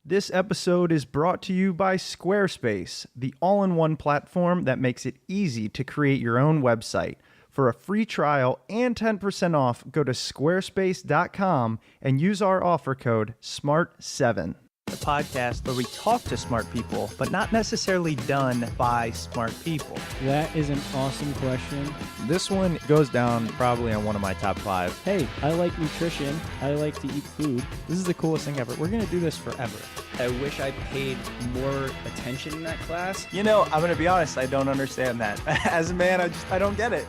This episode is brought to you by Squarespace, the all-in-one platform that makes it easy to create your own website. For a free trial and 10% off, go to squarespace.com and use our offer code SMART7. The podcast where we talk to smart people, but not necessarily done by smart people. That is an awesome question. This one goes down probably on one of my top 5. Hey, I like nutrition. I like to eat food. This is the coolest thing ever. We're going to do this forever. I wish I paid more attention in that class. You know, I'm going to be honest, I don't understand that. As a man, I don't get it.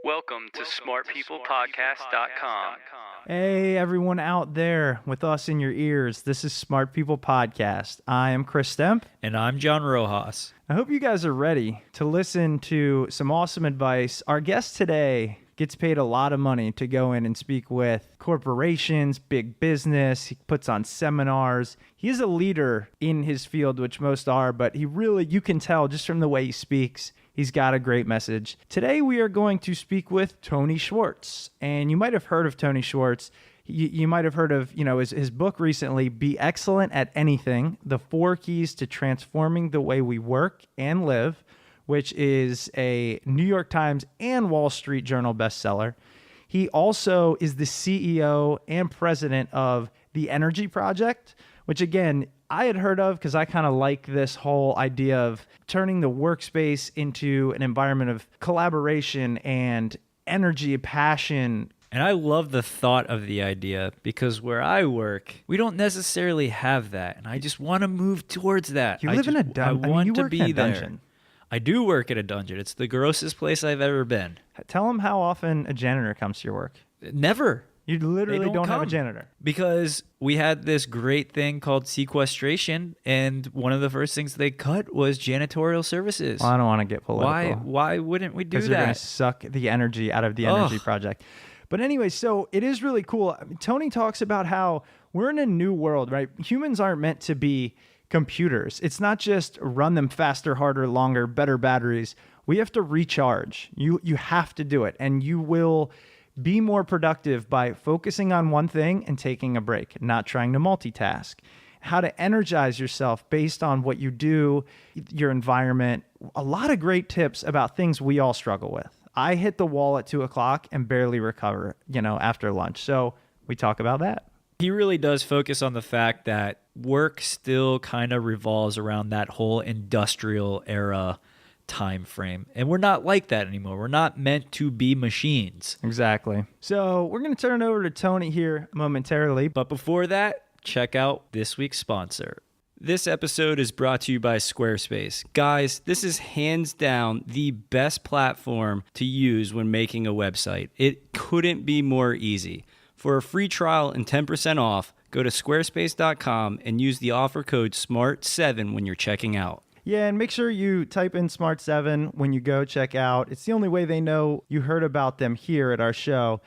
Welcome to smartpeoplepodcast.com. Hey, everyone out there with us in your ears. This is Smart People Podcast. I am Chris Stemp. And I'm John Rojas. I hope you guys are ready to listen to some awesome advice. Our guest today gets paid a lot of money to go in and speak with corporations, big business. He puts on seminars. He is a leader in his field, which most are, but he really, you can tell just from the way he speaks, he's got a great message. Today, we are going to speak with Tony Schwartz. And you might have heard of Tony Schwartz. You might have heard of, his book recently, Be Excellent at Anything, The 4 Keys to Transforming the Way We Work and Live, which is a New York Times and Wall Street Journal bestseller. He also is the CEO and president of the Energy Project, which again, I had heard of because I kind of like this whole idea of turning the workspace into an environment of collaboration and energy, passion. And I love the thought of the idea because where I work, we don't necessarily have that. And I just want to move towards that. You live in a dungeon. I want you to work be in a there. dungeon. I do work at a dungeon. It's the grossest place I've ever been. Tell them how often a janitor comes to your work. Never. You literally don't have a janitor. Because we had this great thing called sequestration, and one of the first things they cut was janitorial services. Well, I don't want to get political. Why wouldn't we do that? Because you're going to suck the energy out of the Energy Project. But anyway, so it is really cool. Tony talks about how we're in a new world, right? Humans aren't meant to be computers. It's not just run them faster, harder, longer, better batteries. We have to recharge. You have to do it. And you will be more productive by focusing on one thing and taking a break, not trying to multitask. How to energize yourself based on what you do, your environment. A lot of great tips about things we all struggle with. I hit the wall at 2:00 and barely recover, after lunch. So we talk about that. He really does focus on the fact that work still kind of revolves around that whole industrial era time frame. And we're not like that anymore. We're not meant to be machines. Exactly. So we're going to turn it over to Tony here momentarily. But before that, check out this week's sponsor. This episode is brought to you by Squarespace. Guys, this is hands down the best platform to use when making a website. It couldn't be more easy. For a free trial and 10% off, go to squarespace.com and use the offer code SMART7 when you're checking out. Yeah, and make sure you type in SMART7 when you go check out. It's the only way they know you heard about them here at our show.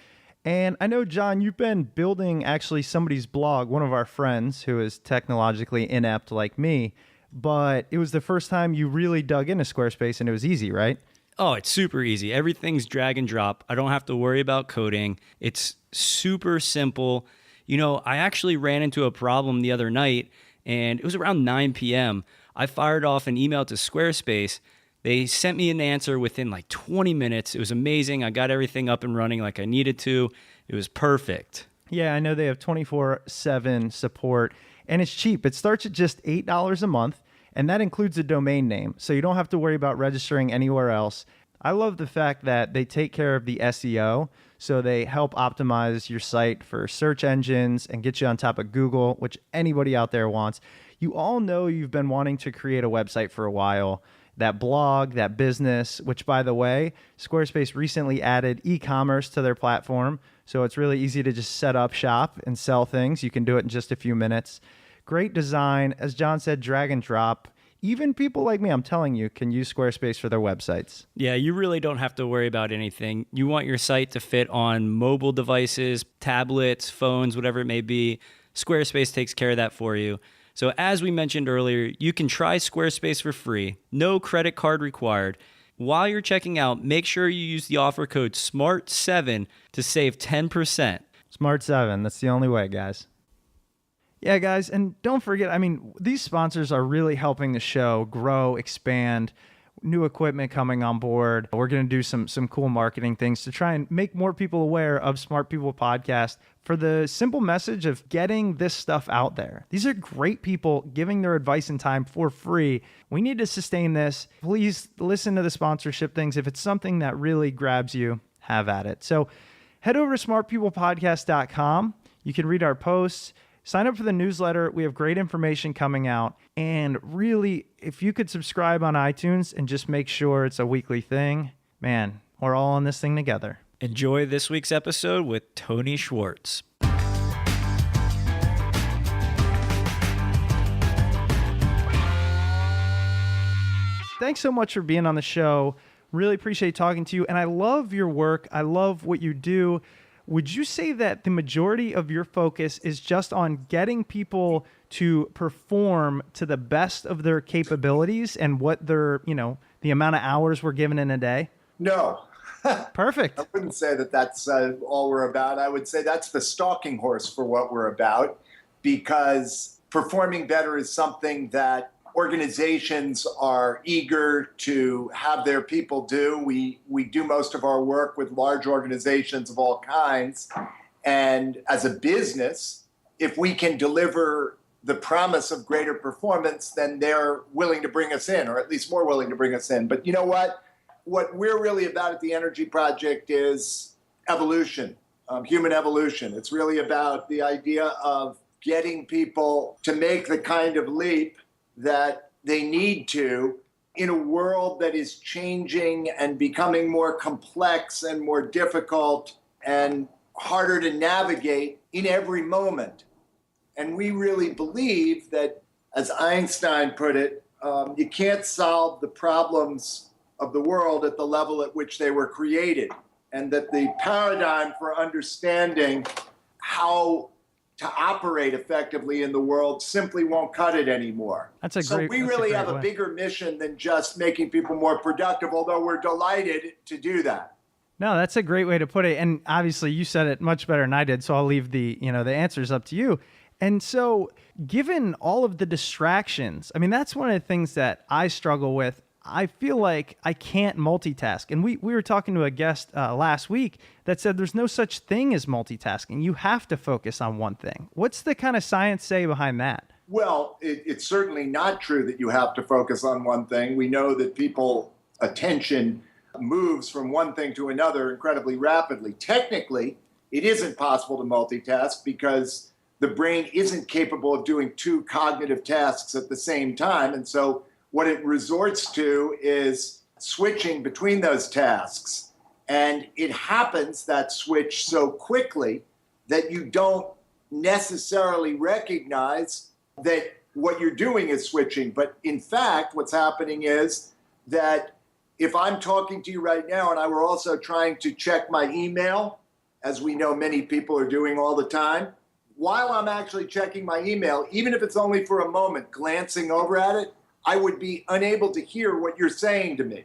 And I know, John, you've been building actually somebody's blog, one of our friends who is technologically inept like me, but it was the first time you really dug into Squarespace and it was easy, right? Oh, it's super easy. Everything's drag and drop. I don't have to worry about coding. It's super simple. I actually ran into a problem the other night, and it was around 9 p.m. I fired off an email to Squarespace. They sent me an answer within like 20 minutes. It was amazing. I got everything up and running like I needed to. It was perfect. Yeah, I know they have 24/7 support, and it's cheap. It starts at just $8 a month, and that includes a domain name, so you don't have to worry about registering anywhere else. I love the fact that they take care of the SEO, so they help optimize your site for search engines and get you on top of Google, which anybody out there wants. You all know you've been wanting to create a website for a while. That blog, that business, which by the way, Squarespace recently added e-commerce to their platform. So it's really easy to just set up shop and sell things. You can do it in just a few minutes. Great design. As John said, drag and drop. Even people like me, I'm telling you, can use Squarespace for their websites. Yeah, you really don't have to worry about anything. You want your site to fit on mobile devices, tablets, phones, whatever it may be. Squarespace takes care of that for you. So as we mentioned earlier, you can try Squarespace for free. No credit card required. While you're checking out, make sure you use the offer code SMART7 to save 10%. SMART7, that's the only way, guys. Yeah, guys, and don't forget, I mean, these sponsors are really helping the show grow, expand, new equipment coming on board. We're going to do some cool marketing things to try and make more people aware of Smart People Podcast for the simple message of getting this stuff out there. These are great people giving their advice and time for free. We need to sustain this. Please listen to the sponsorship things. If it's something that really grabs you, have at it. So head over to smartpeoplepodcast.com. You can read our posts. Sign up for the newsletter. We have great information coming out. And really, if you could subscribe on iTunes and just make sure it's a weekly thing, man, we're all on this thing together. Enjoy this week's episode with Tony Schwartz. Thanks so much for being on the show. Really appreciate talking to you. And I love your work. I love what you do. Would you say that the majority of your focus is just on getting people to perform to the best of their capabilities and what their, the amount of hours we're given in a day? No. Perfect. I wouldn't say that that's all we're about. I would say that's the stalking horse for what we're about, because performing better is something that organizations are eager to have their people do. We do most of our work with large organizations of all kinds. And as a business, if we can deliver the promise of greater performance, then they're willing to bring us in, or at least more willing to bring us in. But you know what? What we're really about at the Energy Project is evolution, human evolution. It's really about the idea of getting people to make the kind of leap that they need to in a world that is changing and becoming more complex and more difficult and harder to navigate in every moment. And we really believe that, as Einstein put it, you can't solve the problems of the world at the level at which they were created, and that the paradigm for understanding how to operate effectively in the world simply won't cut it anymore. So we really have a bigger mission than just making people more productive, although we're delighted to do that. No, that's a great way to put it. And obviously you said it much better than I did, so I'll leave the answers up to you. And so given all of the distractions, I mean, that's one of the things that I struggle with. I feel like I can't multitask. And we were talking to a guest last week that said there's no such thing as multitasking. You have to focus on one thing. What's the kind of science say behind that? Well, it's certainly not true that you have to focus on one thing. We know that people's attention moves from one thing to another incredibly rapidly. Technically, it isn't possible to multitask because the brain isn't capable of doing two cognitive tasks at the same time. And so what it resorts to is switching between those tasks. And it happens, that switch, so quickly that you don't necessarily recognize that what you're doing is switching. But in fact, what's happening is that if I'm talking to you right now and I were also trying to check my email, as we know many people are doing all the time, while I'm actually checking my email, even if it's only for a moment, glancing over at it, I would be unable to hear what you're saying to me.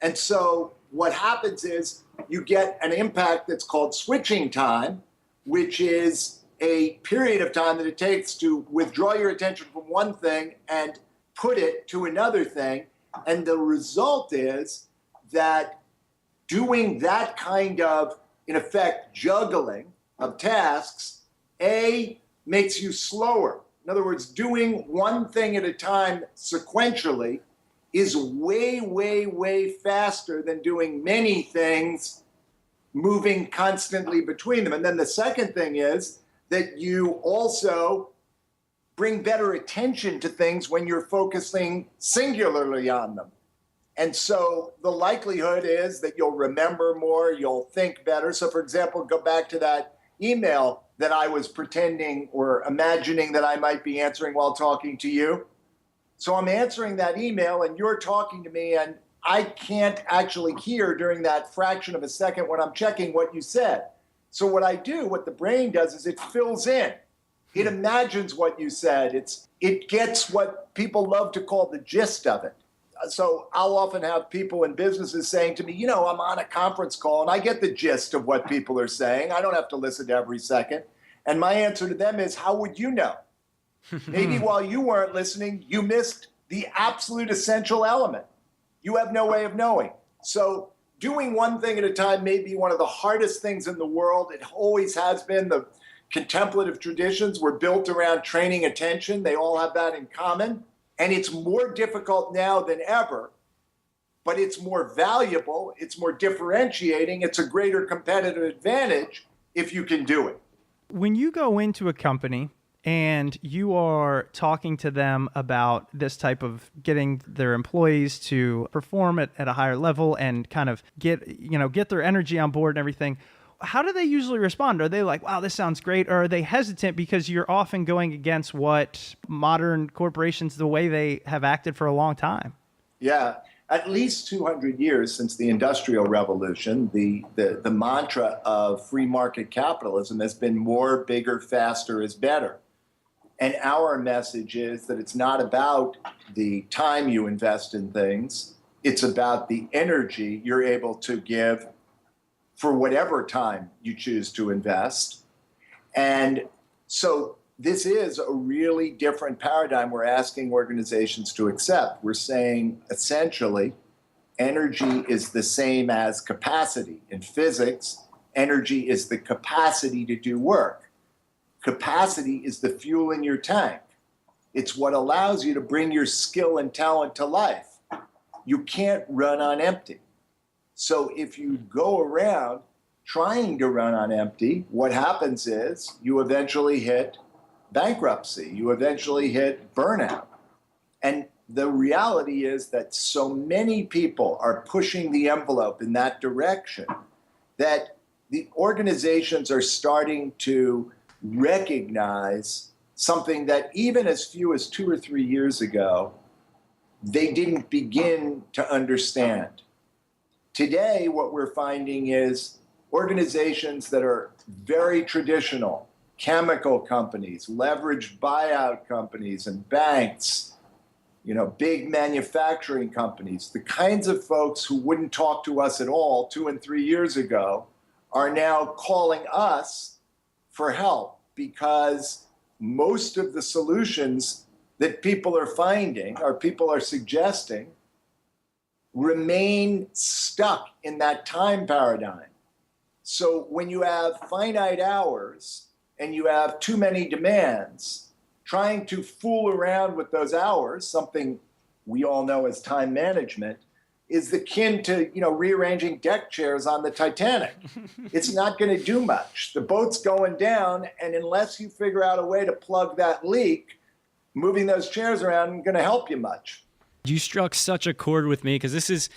And so what happens is you get an impact that's called switching time, which is a period of time that it takes to withdraw your attention from one thing and put it to another thing. And the result is that doing that kind of, in effect, juggling of tasks, makes you slower. In other words, doing one thing at a time sequentially is way, way, way faster than doing many things moving constantly between them. And then the second thing is that you also bring better attention to things when you're focusing singularly on them. And so the likelihood is that you'll remember more, you'll think better. So for example, go back to that email that I was pretending or imagining that I might be answering while talking to you. So I'm answering that email and you're talking to me and I can't actually hear during that fraction of a second when I'm checking what you said. So what I do, what the brain does is it fills in. It imagines what you said. It gets what people love to call the gist of it. So I'll often have people in businesses saying to me, I'm on a conference call and I get the gist of what people are saying. I don't have to listen to every second. And my answer to them is, how would you know? Maybe while you weren't listening, you missed the absolute essential element. You have no way of knowing. So doing one thing at a time may be one of the hardest things in the world. It always has been. The contemplative traditions were built around training attention. They all have that in common. And it's more difficult now than ever, but it's more valuable, it's more differentiating, it's a greater competitive advantage if you can do it. When you go into a company and you are talking to them about this type of getting their employees to perform at a higher level and kind of get their energy on board and everything, how do they usually respond? Are they like, wow, this sounds great? Or are they hesitant because you're often going against what modern corporations, the way they have acted for a long time? Yeah, at least 200 years since the Industrial Revolution, the mantra of free market capitalism has been more, bigger, faster is better. And our message is that it's not about the time you invest in things. It's about the energy you're able to give for whatever time you choose to invest. And so this is a really different paradigm we're asking organizations to accept. We're saying, essentially, energy is the same as capacity. In physics, energy is the capacity to do work. Capacity is the fuel in your tank. It's what allows you to bring your skill and talent to life. You can't run on empty. So if you go around trying to run on empty, what happens is you eventually hit bankruptcy. You eventually hit burnout. And the reality is that so many people are pushing the envelope in that direction that the organizations are starting to recognize something that even as few as 2 or 3 years ago, they didn't begin to understand. Today, what we're finding is organizations that are very traditional, chemical companies, leveraged buyout companies and banks, big manufacturing companies, the kinds of folks who wouldn't talk to us at all 2 and 3 years ago are now calling us for help because most of the solutions that people are finding or people are suggesting remain stuck in that time paradigm. So when you have finite hours and you have too many demands, trying to fool around with those hours, something we all know as time management, is akin to rearranging deck chairs on the Titanic. It's not going to do much. The boat's going down, and unless you figure out a way to plug that leak, moving those chairs around isn't going to help you much. You struck such a chord with me because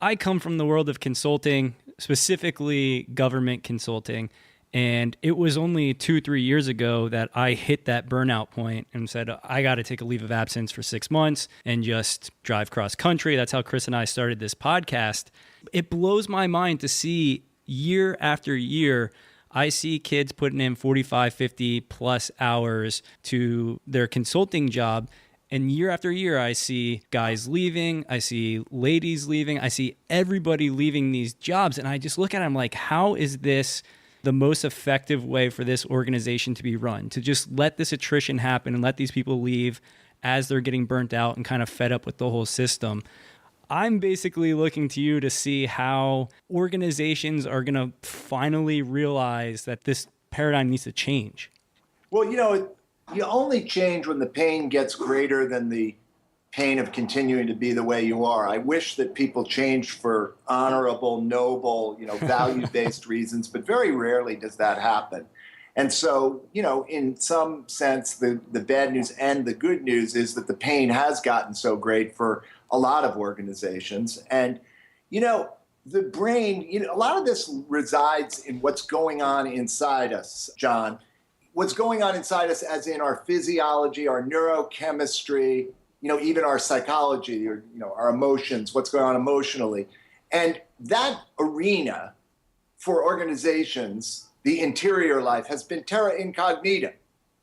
I come from the world of consulting, specifically government consulting. And it was only 2-3 years ago that I hit that burnout point and said, I got to take a leave of absence for 6 months and just drive cross country. That's how Chris and I started this podcast. It blows my mind to see year after year, I see kids putting in 45, 50 plus hours to their consulting job. And year after year, I see guys leaving, I see ladies leaving, I see everybody leaving these jobs. And I just look at it, I'm like, how is this the most effective way for this organization to be run? To just let this attrition happen and let these people leave as they're getting burnt out and kind of fed up with the whole system. I'm basically looking to you to see how organizations are going to finally realize that this paradigm needs to change. Well, you only change when the pain gets greater than the pain of continuing to be the way you are. I wish that people changed for honorable, noble, value-based reasons, but very rarely does that happen. And so, in some sense, the bad news and the good news is that the pain has gotten so great for a lot of organizations. And, the brain, a lot of this resides in what's going on inside us, John. What's going on inside us as in our physiology, our neurochemistry, even our psychology, or, our emotions, what's going on emotionally. And that arena for organizations, the interior life, has been terra incognita.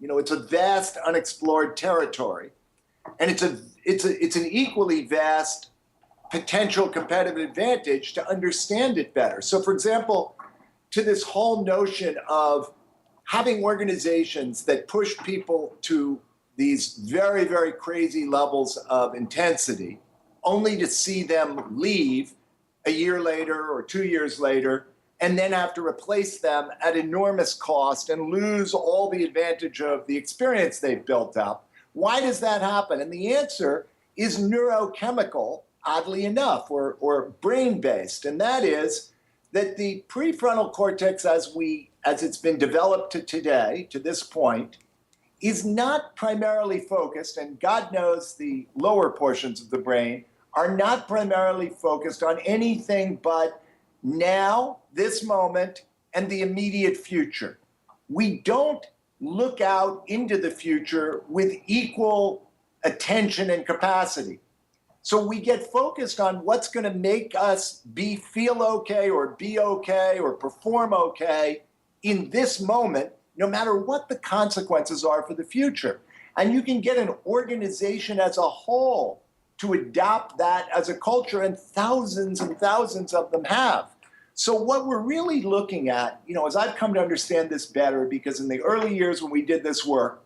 It's a vast unexplored territory. And it's an equally vast potential competitive advantage to understand it better. So, for example, to this whole notion of having organizations that push people to these very, very crazy levels of intensity, only to see them leave a year later or 2 years later, and then have to replace them at enormous cost and lose all the advantage of the experience they've built up. Why does that happen? And the answer is neurochemical, oddly enough, or brain-based. And that is that the prefrontal cortex, as it's been developed to today, to this point, is not primarily focused, and God knows the lower portions of the brain are not primarily focused on anything but now, this moment, and the immediate future. We don't look out into the future with equal attention and capacity. So we get focused on what's going to make us feel okay or be okay or perform okay in this moment, no matter what the consequences are for the future. And you can get an organization as a whole to adopt that as a culture, and thousands of them have. So what we're really looking at, as I've come to understand this better, because in the early years when we did this work,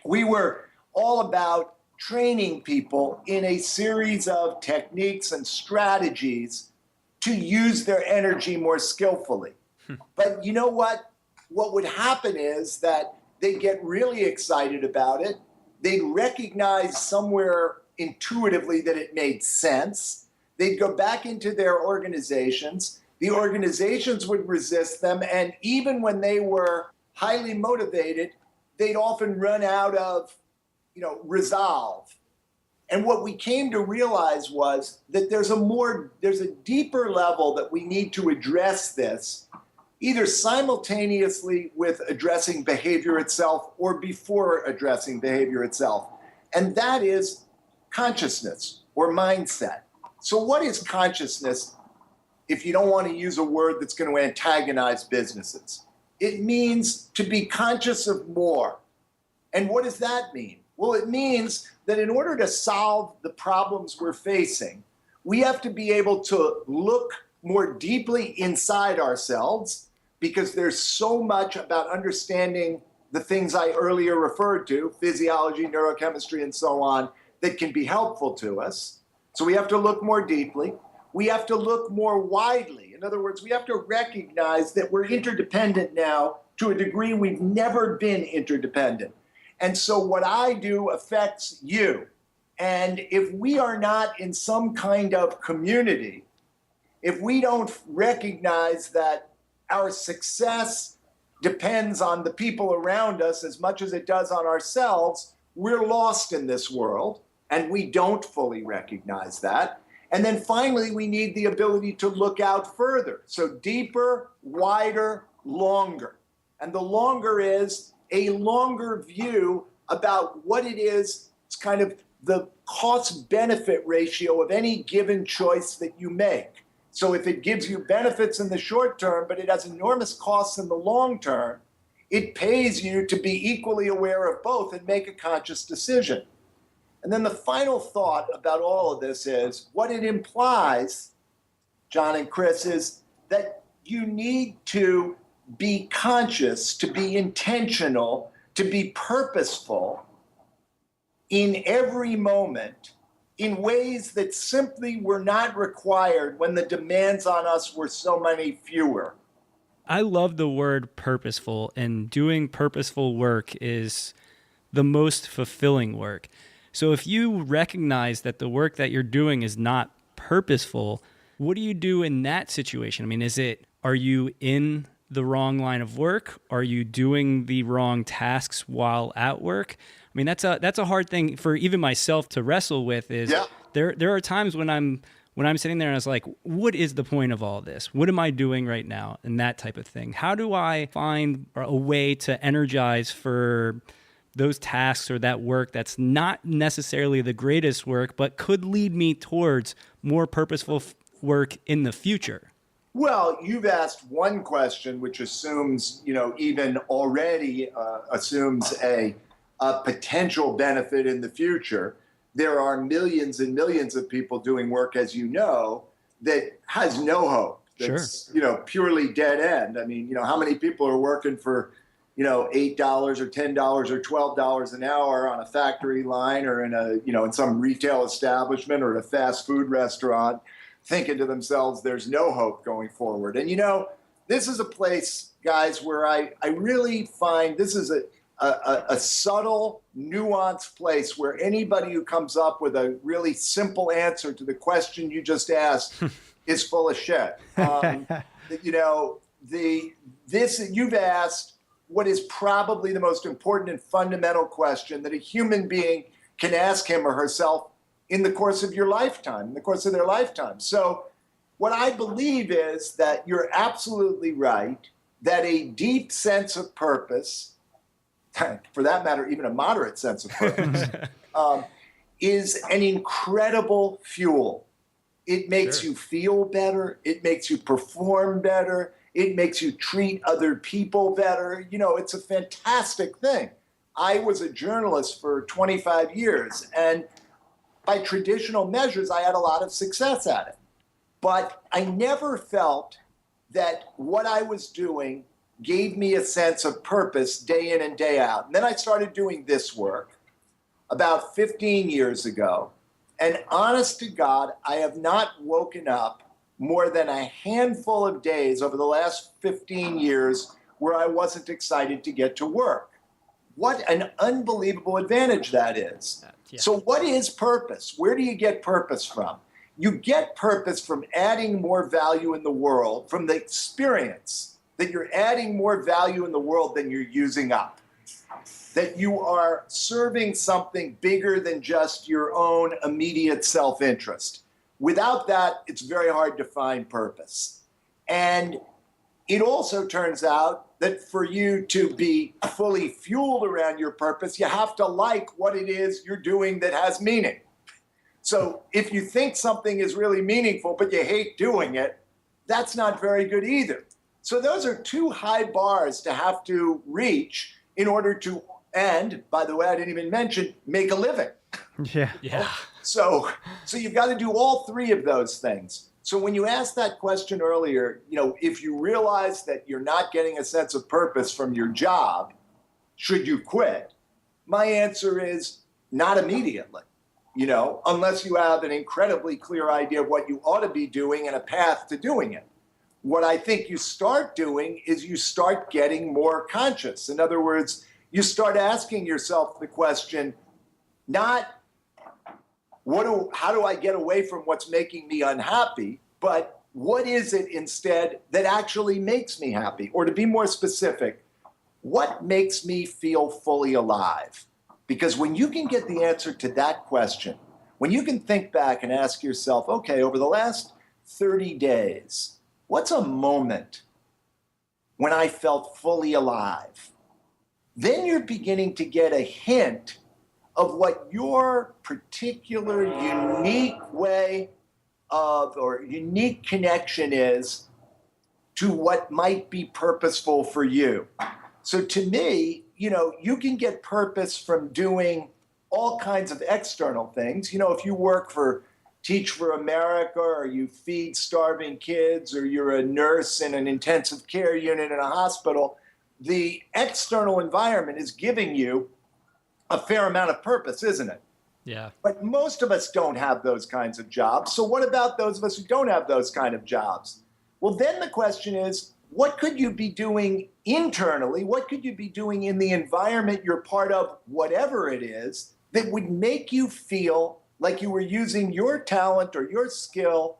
we were all about training people in a series of techniques and strategies to use their energy more skillfully. But you know what? What would happen is that they'd get really excited about it. They'd recognize somewhere intuitively that it made sense. They'd go back into their organizations. The organizations would resist them. And even when they were highly motivated, they'd often run out of, resolve. And what we came to realize was that there's a deeper level that we need to address this, either simultaneously with addressing behavior itself or before addressing behavior itself. And that is consciousness or mindset. So what is consciousness, if you don't want to use a word that's going to antagonize businesses? It means to be conscious of more. And what does that mean? Well, it means that in order to solve the problems we're facing, we have to be able to look more deeply inside ourselves, because there's so much about understanding the things I earlier referred to, physiology, neurochemistry, and so on, that can be helpful to us. So we have to look more deeply. We have to look more widely. In other words, we have to recognize that we're interdependent now to a degree we've never been interdependent. And so what I do affects you. And if we are not in some kind of community, if we don't recognize that our success depends on the people around us as much as it does on ourselves, we're lost in this world, and we don't fully recognize that. And then finally, we need the ability to look out further. So deeper, wider, longer. And the longer is a longer view about what it is. It's kind of the cost-benefit ratio of any given choice that you make. So if it gives you benefits in the short term, but it has enormous costs in the long term, it pays you to be equally aware of both and make a conscious decision. And then the final thought about all of this is what it implies, John and Chris, is that you need to be conscious, to be intentional, to be purposeful in every moment in ways that simply were not required when the demands on us were so many fewer. I love the word purposeful, and doing purposeful work is the most fulfilling work. So if you recognize that the work that you're doing is not purposeful, what do you do in that situation? I mean, are you in the wrong line of work? Are you doing the wrong tasks while at work? I mean, that's a hard thing for even myself to wrestle with. There are times when I'm sitting there and I was like, what is the point of all this? What am I doing right now? And that type of thing. How do I find a way to energize for those tasks or that work that's not necessarily the greatest work, but could lead me towards more purposeful work in the future? Well, you've asked one question, which assumes, even already assumes a potential benefit in the future. There are millions and millions of people doing work, as you know, that has no hope. That's, Sure. Purely dead end. I mean, how many people are working for, $8 or $10 or $12 an hour on a factory line or in some retail establishment or at a fast food restaurant, thinking to themselves, there's no hope going forward. And this is a place, guys, where I really find this is a subtle, nuanced place where anybody who comes up with a really simple answer to the question you just asked is full of shit. You've asked what is probably the most important and fundamental question that a human being can ask him or herself in the course of your lifetime, in the course of their lifetime. So what I believe is that you're absolutely right, that a deep sense of purpose, for that matter, even a moderate sense of purpose, is an incredible fuel. It makes you feel better. It makes you perform better. It makes you treat other people better. It's a fantastic thing. I was a journalist for 25 years, and by traditional measures, I had a lot of success at it. But I never felt that what I was doing gave me a sense of purpose day in and day out. And then I started doing this work about 15 years ago. And honest to God, I have not woken up more than a handful of days over the last 15 years where I wasn't excited to get to work. What an unbelievable advantage that is. Yeah. So what is purpose? Where do you get purpose from? You get purpose from adding more value in the world, from the experience that you're adding more value in the world than you're using up. That you are serving something bigger than just your own immediate self-interest. Without that, it's very hard to find purpose. And it also turns out that for you to be fully fueled around your purpose, you have to like what it is you're doing that has meaning. So if you think something is really meaningful, but you hate doing it, that's not very good either. So those are two high bars to have to reach in order to, and by the way, I didn't even mention, make a living. Yeah. So you've got to do all three of those things. So when you asked that question earlier, if you realize that you're not getting a sense of purpose from your job, should you quit? My answer is not immediately, unless you have an incredibly clear idea of what you ought to be doing and a path to doing it. What I think you start doing is you start getting more conscious. In other words, you start asking yourself the question, not how do I get away from what's making me unhappy, but what is it instead that actually makes me happy? Or to be more specific, what makes me feel fully alive? Because when you can get the answer to that question, when you can think back and ask yourself, okay, over the last 30 days, what's a moment when I felt fully alive? Then you're beginning to get a hint of what your particular unique way of or unique connection is to what might be purposeful for you. So to me, you can get purpose from doing all kinds of external things. If you Teach for America, or you feed starving kids, or you're a nurse in an intensive care unit in a hospital, the external environment is giving you a fair amount of purpose, isn't it? Yeah. But most of us don't have those kinds of jobs. So what about those of us who don't have those kind of jobs? Well, then the question is, what could you be doing internally? What could you be doing in the environment you're part of, whatever it is, that would make you feel like you were using your talent or your skill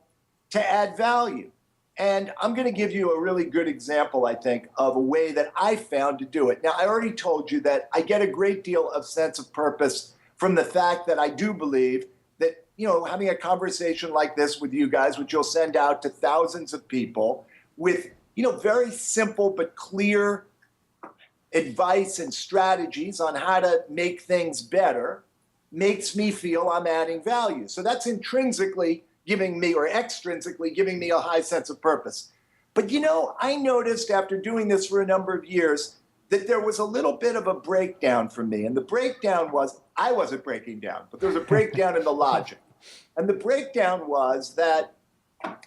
to add value? And I'm going to give you a really good example, I think, of a way that I found to do it. Now, I already told you that I get a great deal of sense of purpose from the fact that I do believe that, having a conversation like this with you guys, which you'll send out to thousands of people with, very simple but clear advice and strategies on how to make things better, makes me feel I'm adding value. So that's intrinsically giving me, or extrinsically giving me, a high sense of purpose. But I noticed after doing this for a number of years that there was a little bit of a breakdown for me. And the breakdown was, I wasn't breaking down, but there was a breakdown in the logic. And the breakdown was that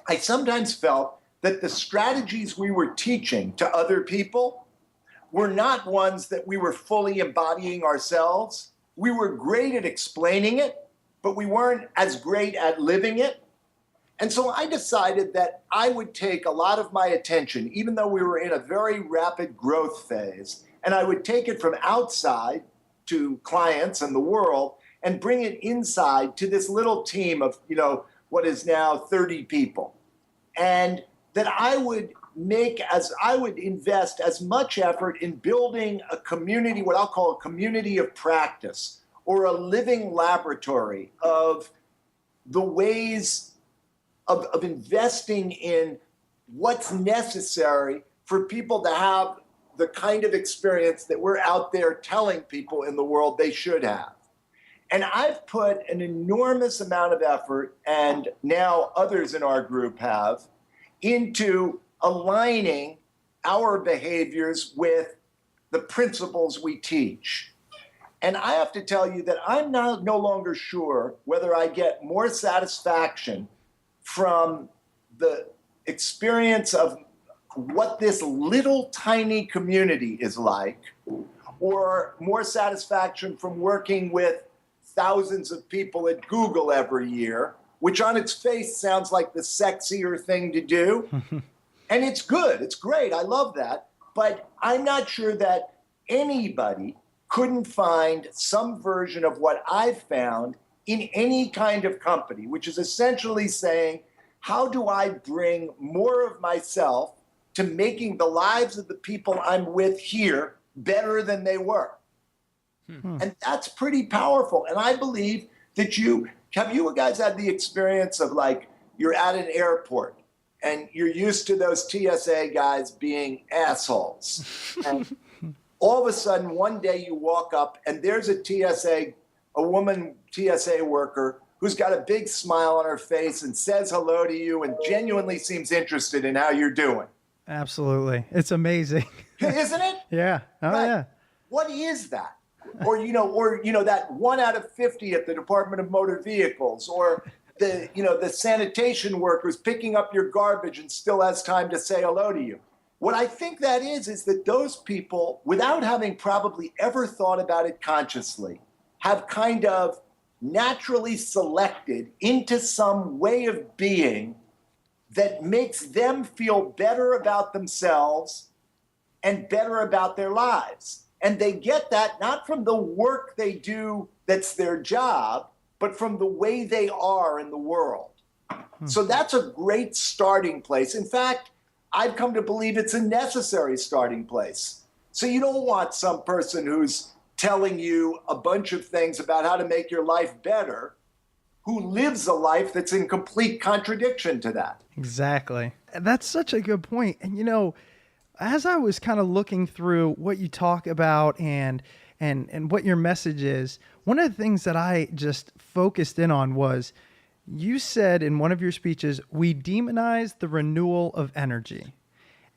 I sometimes felt that the strategies we were teaching to other people were not ones that we were fully embodying ourselves. We were great at explaining it, but we weren't as great at living it. And so I decided that I would take a lot of my attention, even though we were in a very rapid growth phase, and I would take it from outside to clients and the world and bring it inside to this little team of, what is now 30 people. And that I would invest as much effort in building a community, what I'll call a community of practice, or a living laboratory of the ways of investing in what's necessary for people to have the kind of experience that we're out there telling people in the world they should have. And I've put an enormous amount of effort, and now others in our group have, into aligning our behaviors with the principles we teach. And I have to tell you that I'm now no longer sure whether I get more satisfaction from the experience of what this little tiny community is like, or more satisfaction from working with thousands of people at Google every year, which on its face sounds like the sexier thing to do. And it's good, it's great, I love that. But I'm not sure that anybody couldn't find some version of what I've found in any kind of company, which is essentially saying, how do I bring more of myself to making the lives of the people I'm with here better than they were? And that's pretty powerful. And I believe that have you guys had the experience of, like, you're at an airport and you're used to those TSA guys being assholes. And all of a sudden, one day you walk up and there's a woman TSA worker who's got a big smile on her face and says hello to you and genuinely seems interested in how you're doing. Absolutely. It's amazing. Isn't it? Yeah. Oh, right. yeah. What is that? Or that 1 out of 50 at the Department of Motor Vehicles, or the sanitation workers picking up your garbage and still has time to say hello to you. What I think that is that those people, without having probably ever thought about it consciously, have kind of naturally selected into some way of being that makes them feel better about themselves and better about their lives. And they get that not from the work they do that's their job, but from the way they are in the world. So that's a great starting place. In fact, I've come to believe it's a necessary starting place. So you don't want some person who's telling you a bunch of things about how to make your life better, who lives a life that's in complete contradiction to that. Exactly. That's such a good point. And, as I was kind of looking through what you talk about and what your message is, one of the things that I just focused in on was you said in one of your speeches, we demonize the renewal of energy.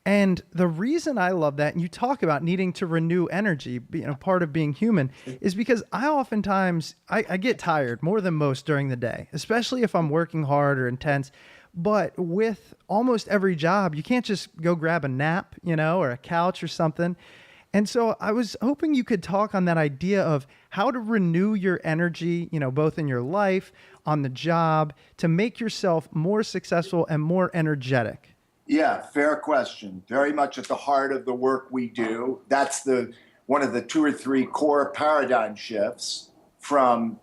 And the reason I love that, and you talk about needing to renew energy, being a part of being human, is because I oftentimes, I get tired more than most during the day, especially if I'm working hard or intense. But with almost every job, you can't just go grab a nap, or a couch or something. And so I was hoping you could talk on that idea of how to renew your energy, both in your life, on the job, to make yourself more successful and more energetic. Yeah, fair question. Very much at the heart of the work we do. That's one of the 2 or 3 core paradigm shifts from,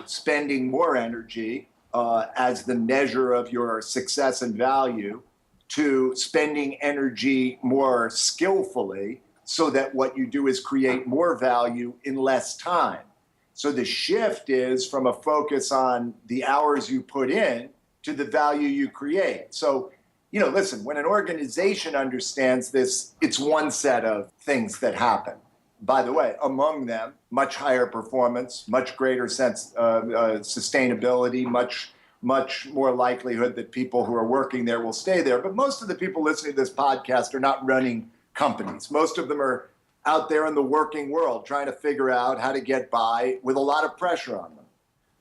spending more energy as the measure of your success and value, to spending energy more skillfully so that what you do is create more value in less time. So the shift is from a focus on the hours you put in to the value you create. So, listen, when an organization understands this, it's one set of things that happen. By the way, among them, much higher performance, much greater sense of sustainability, much more likelihood that people who are working there will stay there. But most of the people listening to this podcast are not running companies. Most of them are out there in the working world trying to figure out how to get by with a lot of pressure on them.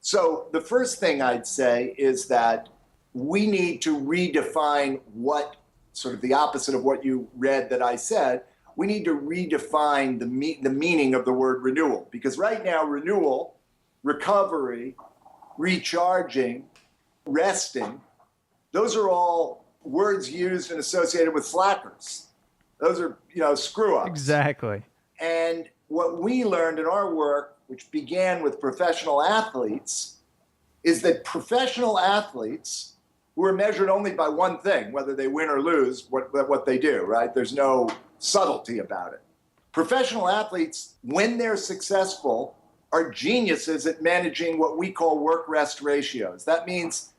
So the first thing I'd say is that we need to redefine what, sort of the opposite of what you read that I said, we need to redefine the meaning of the word renewal, because right now renewal, recovery, recharging, resting, those are all words used and associated with slackers. Those are, screw ups. Exactly. And what we learned in our work, which began with professional athletes, is that professional athletes who are measured only by one thing, whether they win or lose, what they do, right? There's no subtlety about it. Professional athletes, when they're successful, are geniuses at managing what we call work-rest ratios. That means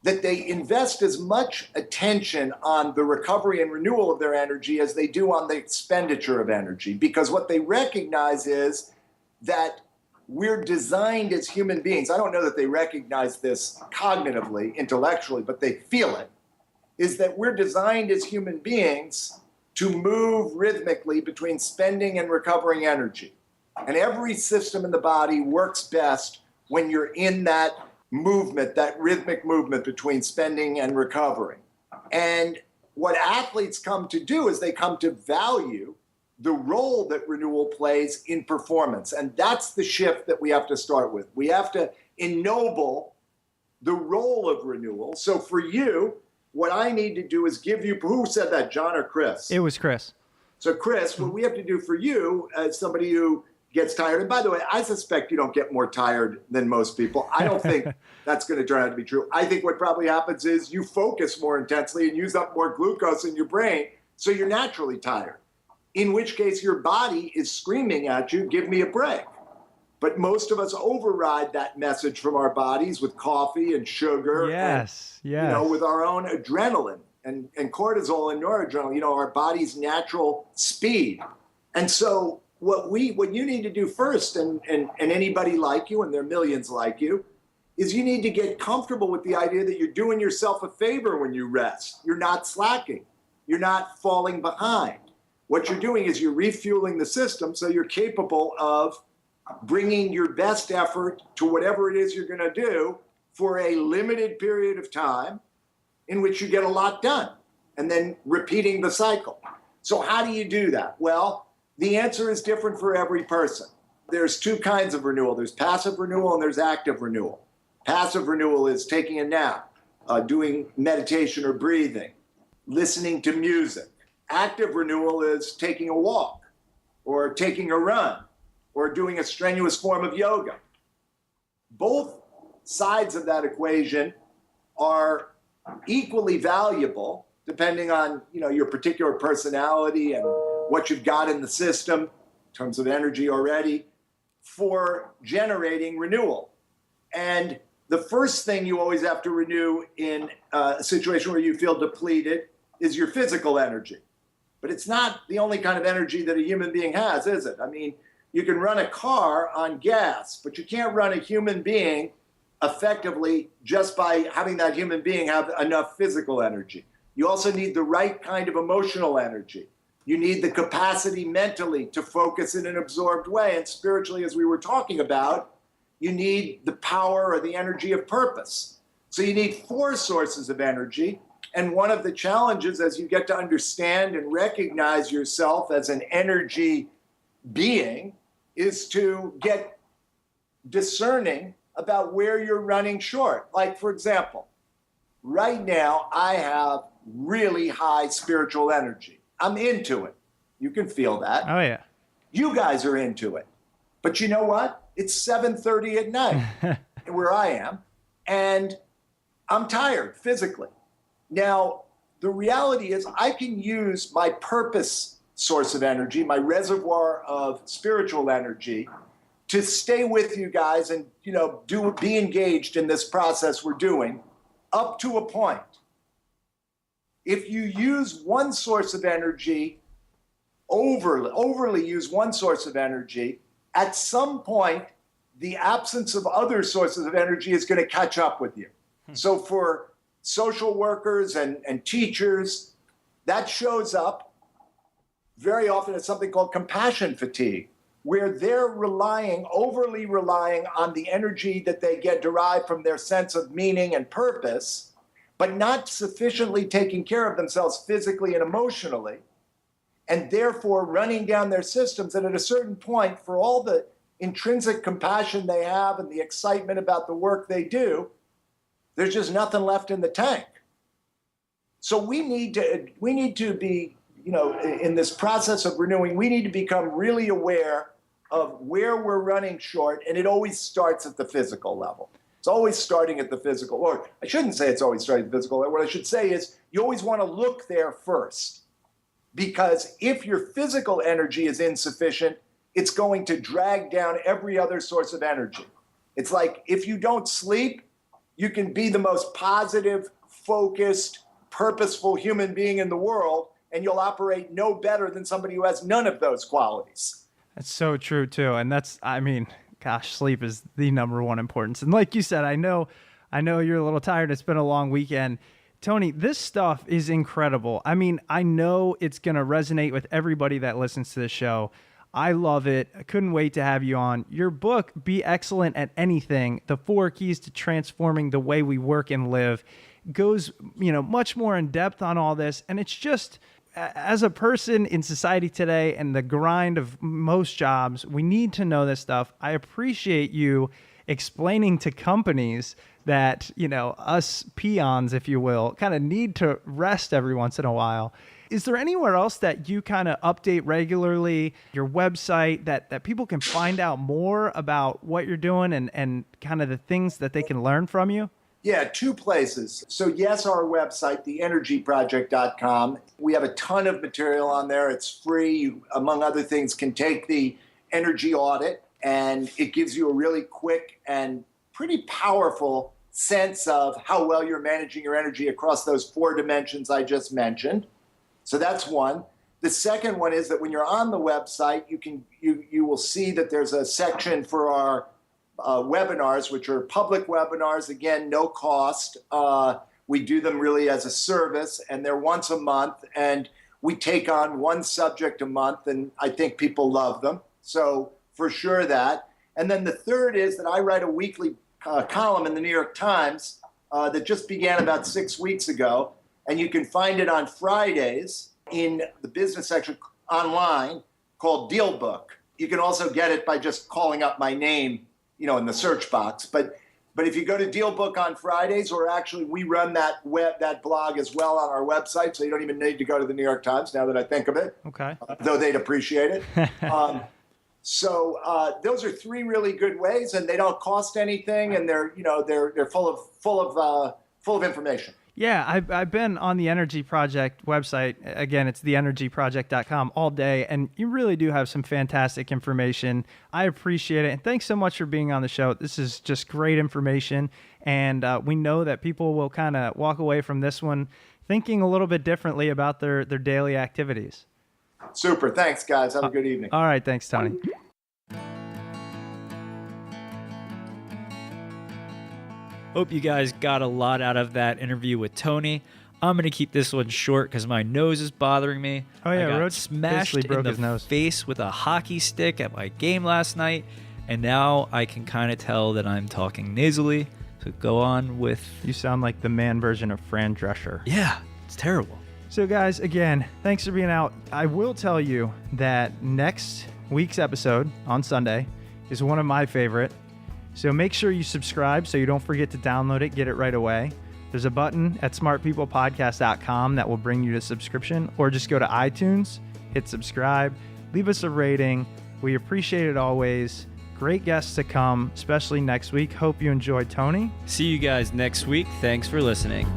that they invest as much attention on the recovery and renewal of their energy as they do on the expenditure of energy. Because what they recognize is that we're designed as human beings. I don't know that they recognize this cognitively, intellectually, but they feel it, is that we're designed as human beings to move rhythmically between spending and recovering energy. And every system in the body works best when you're in that movement, that rhythmic movement between spending and recovering. And what athletes come to do is they come to value the role that renewal plays in performance. And that's the shift that we have to start with. We have to ennoble the role of renewal. So for you, what I need to do is give you, who said that, John or Chris? It was Chris. So Chris, what we have to do for you as somebody who gets tired, and by the way, I suspect you don't get more tired than most people. I don't think that's going to turn out to be true. I think what probably happens is you focus more intensely and use up more glucose in your brain, so you're naturally tired. In which case your body is screaming at you, give me a break. But most of us override that message from our bodies with coffee and sugar. Yes. With our own adrenaline and cortisol and noradrenaline, our body's natural speed. And so what you need to do first, and anybody like you, and there are millions like you, is you need to get comfortable with the idea that you're doing yourself a favor when you rest. You're not slacking. You're not falling behind. What you're doing is you're refueling the system so you're capable of bringing your best effort to whatever it is you're going to do for a limited period of time in which you get a lot done, and then repeating the cycle. So how do you do that? Well, the answer is different for every person. There's two kinds of renewal. There's passive renewal and there's active renewal. Passive renewal is taking a nap, doing meditation or breathing, listening to music. Active renewal is taking a walk or taking a run or doing a strenuous form of yoga. Both sides of that equation are equally valuable depending on your particular personality and what you've got in the system in terms of energy already for generating renewal. And the first thing you always have to renew in a situation where you feel depleted is your physical energy. But it's not the only kind of energy that a human being has, is it? I mean, you can run a car on gas, but you can't run a human being effectively just by having that human being have enough physical energy. You also need the right kind of emotional energy. You need the capacity mentally to focus in an absorbed way. And spiritually, as we were talking about, you need the power or the energy of purpose. So you need 4 sources of energy. And one of the challenges as you get to understand and recognize yourself as an energy being is to get discerning about where you're running short. Like, for example, right now I have really high spiritual energy. I'm into it. You can feel that. Oh, yeah. You guys are into it. But you know what? It's 7:30 at night where I am, and I'm tired physically. Now, the reality is I can use my purpose source of energy, my reservoir of spiritual energy, to stay with you guys and, be engaged in this process we're doing up to a point. If you use one source of energy, overly use one source of energy, at some point, the absence of other sources of energy is going to catch up with you. So for social workers and teachers, that shows up very often as something called compassion fatigue, where they're overly relying on the energy that they get derived from their sense of meaning and purpose, but not sufficiently taking care of themselves physically and emotionally. and therefore running down their systems. And at a certain point, for all the intrinsic compassion they have and the excitement about the work they do, there's just nothing left in the tank. So we need to be, in this process of renewing, we need to become really aware of where we're running short, and it always starts at the physical level. It's always starting at the physical, or I shouldn't say it's always starting at the physical. What I should say is you always want to look there first, because if your physical energy is insufficient, it's going to drag down every other source of energy. It's like if you don't sleep, you can be the most positive, focused, purposeful human being in the world, and you'll operate no better than somebody who has none of those qualities. That's so true too. And gosh, sleep is the number one importance. And like you said, I know you're a little tired. It's been a long weekend. Tony, this stuff is incredible. I know it's going to resonate with everybody that listens to the show. I love it. I couldn't wait to have you on. Your book, Be Excellent at Anything, The 4 Keys to Transforming the Way We Work and Live, goes, much more in depth on all this. And it's just, as a person in society today and the grind of most jobs, we need to know this stuff. I appreciate you explaining to companies that, us peons, if you will, kind of need to rest every once in a while. Is there anywhere else that you kind of update regularly, your website, that people can find out more about what you're doing and kind of the things that they can learn from you? Yeah, 2 places. So yes, our website, theenergyproject.com. We have a ton of material on there. It's free. You, among other things, can take the energy audit, and it gives you a really quick and pretty powerful sense of how well you're managing your energy across those 4 dimensions I just mentioned. So that's one. The second one is that when you're on the website, you will see that there's a section for our webinars, which are public webinars, again, no cost. We do them really as a service, and they're once a month, and we take on 1 subject a month, and I think people love them. So for sure that. And then the third is that I write a weekly column in the New York Times that just began about 6 weeks ago, and you can find it on Fridays in the business section online called Deal Book. You can also get it by just calling up my name, in the search box. But if you go to Deal Book on Fridays, or actually we run that blog as well on our website, so you don't even need to go to the New York Times now that I think of it. Okay. Though they'd appreciate it. So those are 3 really good ways, and they don't cost anything, and they're full of information. Yeah, I've been on the Energy Project website. Again, it's theenergyproject.com all day, and you really do have some fantastic information. I appreciate it, and thanks so much for being on the show. This is just great information, and we know that people will kind of walk away from this one thinking a little bit differently about their daily activities. Super. Thanks, guys. Have a good evening. All right. Thanks, Tony. Hope you guys got a lot out of that interview with Tony. I'm going to keep this one short because my nose is bothering me. Oh, yeah. I got Roach smashed basically broke in his the nose. face with a hockey stick at my game last night, and now I can kind of tell that I'm talking nasally. So go on with... You sound like the man version of Fran Drescher. Yeah, it's terrible. So, guys, again, thanks for being out. I will tell you that next week's episode on Sunday is one of my favorite. So make sure you subscribe so you don't forget to download it, get it right away. There's a button at smartpeoplepodcast.com that will bring you to subscription, or just go to iTunes, hit subscribe, leave us a rating. We appreciate it always. Great guests to come, especially next week. Hope you enjoyed, Tony. See you guys next week. Thanks for listening.